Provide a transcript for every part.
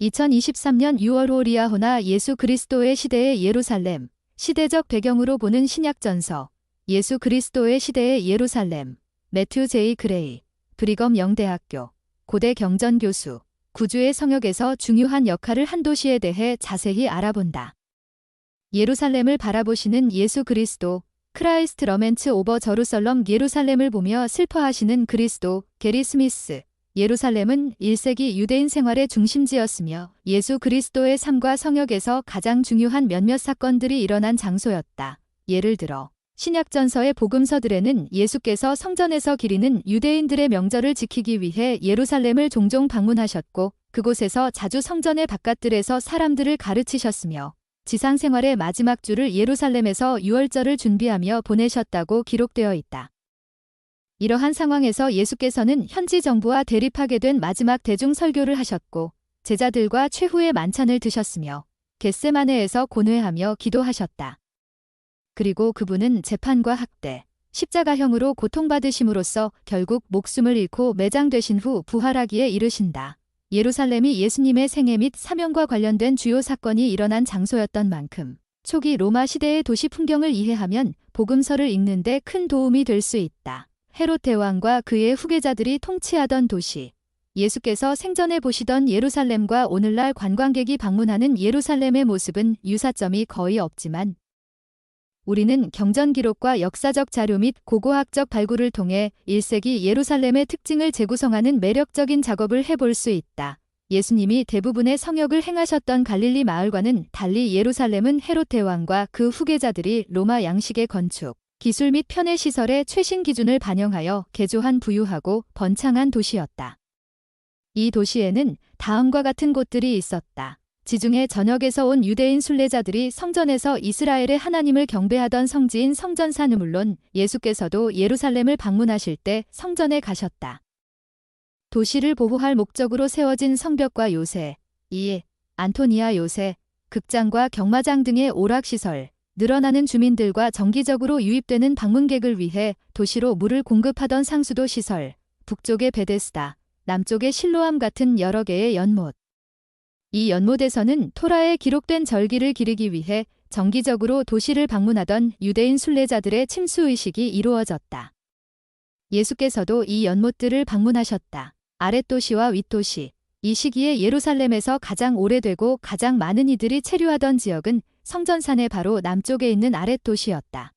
2023년 6월 오리아호나 예수 그리스도의 시대의 예루살렘, 시대적 배경으로 보는 신약전서, 예수 그리스도의 시대의 예루살렘, 매튜 제이 그레이, 브리검 영대학교, 고대 경전교수, 구주의 성역에서 중요한 역할을 한 도시에 대해 자세히 알아본다. 예루살렘을 바라보시는 예수 그리스도, 크라이스트 러멘츠 오버 저루설럼 예루살렘을 보며 슬퍼하시는 그리스도, 게리 스미스. 예루살렘은 1세기 유대인 생활의 중심지였으며 예수 그리스도의 삶과 성역에서 가장 중요한 몇몇 사건들이 일어난 장소였다. 예를 들어 신약전서의 복음서들에는 예수께서 성전에서 기리는 유대인들의 명절을 지키기 위해 예루살렘을 종종 방문하셨고 그곳에서 자주 성전의 바깥들에서 사람들을 가르치셨으며 지상생활의 마지막 주를 예루살렘에서 유월절을 준비하며 보내셨다고 기록되어 있다. 이러한 상황에서 예수께서는 현지 정부와 대립하게 된 마지막 대중 설교를 하셨고 제자들과 최후의 만찬을 드셨으며 겟세마네에서 고뇌하며 기도하셨다. 그리고 그분은 재판과 학대, 십자가형으로 고통받으심으로써 결국 목숨을 잃고 매장되신 후 부활하기에 이르신다. 예루살렘이 예수님의 생애 및 사명과 관련된 주요 사건이 일어난 장소였던 만큼 초기 로마 시대의 도시 풍경을 이해하면 복음서를 읽는 데 큰 도움이 될 수 있다. 헤롯 대왕과 그의 후계자들이 통치하던 도시, 예수께서 생전에 보시던 예루살렘과 오늘날 관광객이 방문하는 예루살렘의 모습은 유사점이 거의 없지만 우리는 경전 기록과 역사적 자료 및 고고학적 발굴을 통해 1세기 예루살렘의 특징을 재구성하는 매력적인 작업을 해볼 수 있다. 예수님이 대부분의 성역을 행하셨던 갈릴리 마을과는 달리 예루살렘은 헤롯 대왕과 그 후계자들이 로마 양식의 건축, 기술 및 편의 시설의 최신 기준을 반영하여 개조한 부유하고 번창한 도시였다. 이 도시에는 다음과 같은 곳들이 있었다. 지중해 전역에서 온 유대인 순례자들이 성전에서 이스라엘의 하나님을 경배하던 성지인 성전산은 물론 예수께서도 예루살렘을 방문하실 때 성전에 가셨다. 도시를 보호할 목적으로 세워진 성벽과 요새, 안토니아 요새, 극장과 경마장 등의 오락시설, 늘어나는 주민들과 정기적으로 유입되는 방문객을 위해 도시로 물을 공급하던 상수도 시설, 북쪽의 베데스다, 남쪽의 실로암 같은 여러 개의 연못. 이 연못에서는 토라에 기록된 절기를 기리기 위해 정기적으로 도시를 방문하던 유대인 순례자들의 침수의식이 이루어졌다. 예수께서도 이 연못들을 방문하셨다. 아랫도시와 윗도시. 이 시기에 예루살렘에서 가장 오래되고 가장 많은 이들이 체류하던 지역은 성전산의 바로 남쪽에 있는 아랫도시였다.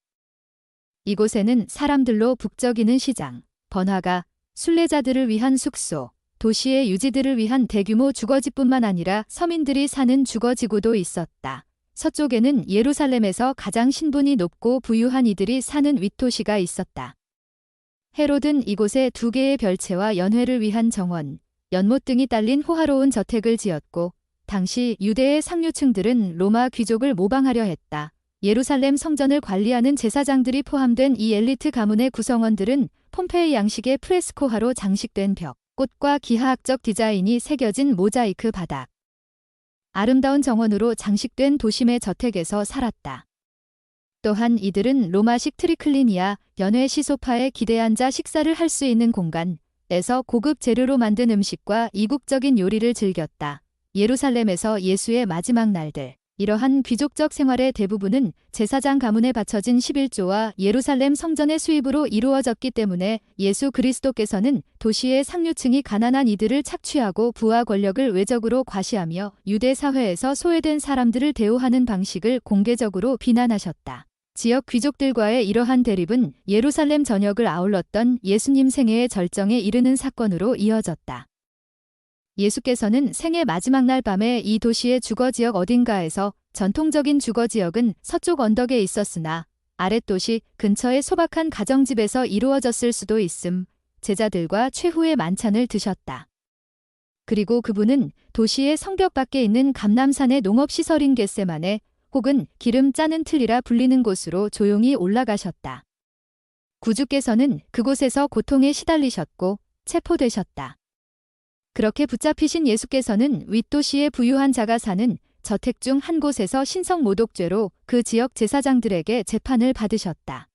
이곳에는 사람들로 북적이는 시장, 번화가, 순례자들을 위한 숙소, 도시의 유지들을 위한 대규모 주거지뿐만 아니라 서민들이 사는 주거지구도 있었다. 서쪽에는 예루살렘에서 가장 신분이 높고 부유한 이들이 사는 윗도시가 있었다. 헤롯은 이곳에 2개의 별채와 연회를 위한 정원, 연못 등이 딸린 호화로운 저택을 지었고 당시 유대의 상류층들은 로마 귀족을 모방하려 했다. 예루살렘 성전을 관리하는 제사장들이 포함된 이 엘리트 가문의 구성원들은 폼페이 양식의 프레스코화로 장식된 벽, 꽃과 기하학적 디자인이 새겨진 모자이크 바닥, 아름다운 정원으로 장식된 도심의 저택에서 살았다. 또한 이들은 로마식 트리클리니아, 연회 시소파에 기대 앉아 식사를 할 수 있는 공간에서 고급 재료로 만든 음식과 이국적인 요리를 즐겼다. 예루살렘에서 예수의 마지막 날들. 이러한 귀족적 생활의 대부분은 제사장 가문에 바쳐진 11조와 예루살렘 성전의 수입으로 이루어졌기 때문에 예수 그리스도께서는 도시의 상류층이 가난한 이들을 착취하고 부와 권력을 외적으로 과시하며 유대 사회에서 소외된 사람들을 대우하는 방식을 공개적으로 비난하셨다. 지역 귀족들과의 이러한 대립은 예루살렘 전역을 아울렀던 예수님 생애의 절정에 이르는 사건으로 이어졌다. 예수께서는 생애 마지막 날 밤에 이 도시의 주거지역 어딘가에서 전통적인 주거지역은 서쪽 언덕에 있었으나 아랫도시 근처의 소박한 가정집에서 이루어졌을 수도 있음 제자들과 최후의 만찬을 드셨다. 그리고 그분은 도시의 성벽 밖에 있는 감람산의 농업시설인 겟세마네 혹은 기름 짜는 틀이라 불리는 곳으로 조용히 올라가셨다. 구주께서는 그곳에서 고통에 시달리셨고 체포되셨다. 그렇게 붙잡히신 예수께서는 윗도시의 부유한 자가 사는 저택 중 한 곳에서 신성모독죄로 그 지역 제사장들에게 재판을 받으셨다.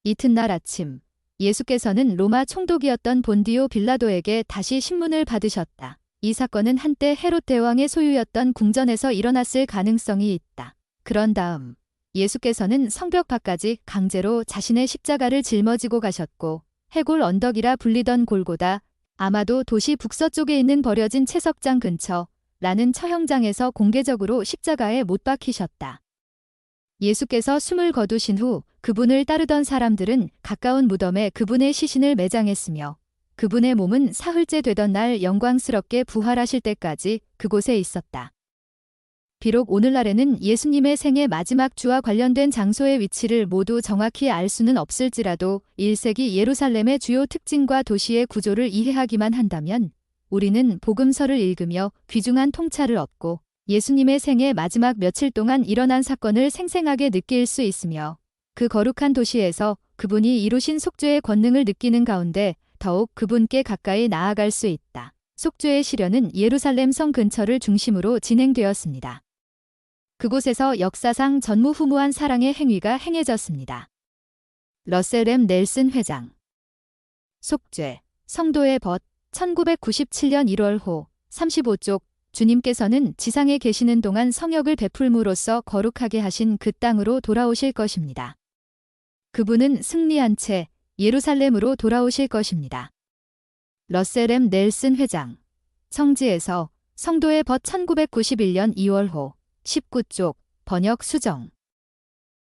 이튿날 아침 예수께서는 로마 총독이었던 본디오 빌라도에게 다시 신문을 받으셨다. 이 사건은 한때 헤롯 대왕의 소유였던 궁전에서 일어났을 가능성이 있다. 그런 다음 예수께서는 성벽 밖까지 강제로 자신의 십자가를 짊어지고 가셨고 해골 언덕이라 불리던 골고다, 아마도 도시 북서쪽에 있는 버려진 채석장 근처라는 처형장에서 공개적으로 십자가에 못 박히셨다. 예수께서 숨을 거두신 후 그분을 따르던 사람들은 가까운 무덤에 그분의 시신을 매장했으며 그분의 몸은 사흘째 되던 날 영광스럽게 부활하실 때까지 그곳에 있었다. 비록 오늘날에는 예수님의 생애 마지막 주와 관련된 장소의 위치를 모두 정확히 알 수는 없을지라도 1세기 예루살렘의 주요 특징과 도시의 구조를 이해하기만 한다면 우리는 복음서를 읽으며 귀중한 통찰을 얻고 예수님의 생애 마지막 며칠 동안 일어난 사건을 생생하게 느낄 수 있으며 그 거룩한 도시에서 그분이 이루신 속죄의 권능을 느끼는 가운데 더욱 그분께 가까이 나아갈 수 있다. 속죄의 실현은 예루살렘 성 근처를 중심으로 진행되었습니다. 그곳에서 역사상 전무후무한 사랑의 행위가 행해졌습니다. 러셀 M. 넬슨 회장. 속죄, 성도의 벗, 1997년 1월호 35쪽. 주님께서는 지상에 계시는 동안 성역을 베풀므로써 거룩하게 하신 그 땅으로 돌아오실 것입니다. 그분은 승리한 채 예루살렘으로 돌아오실 것입니다. 러셀 M. 넬슨 회장. 성지에서 성도의 벗 1991년 2월호 19쪽. 번역 수정.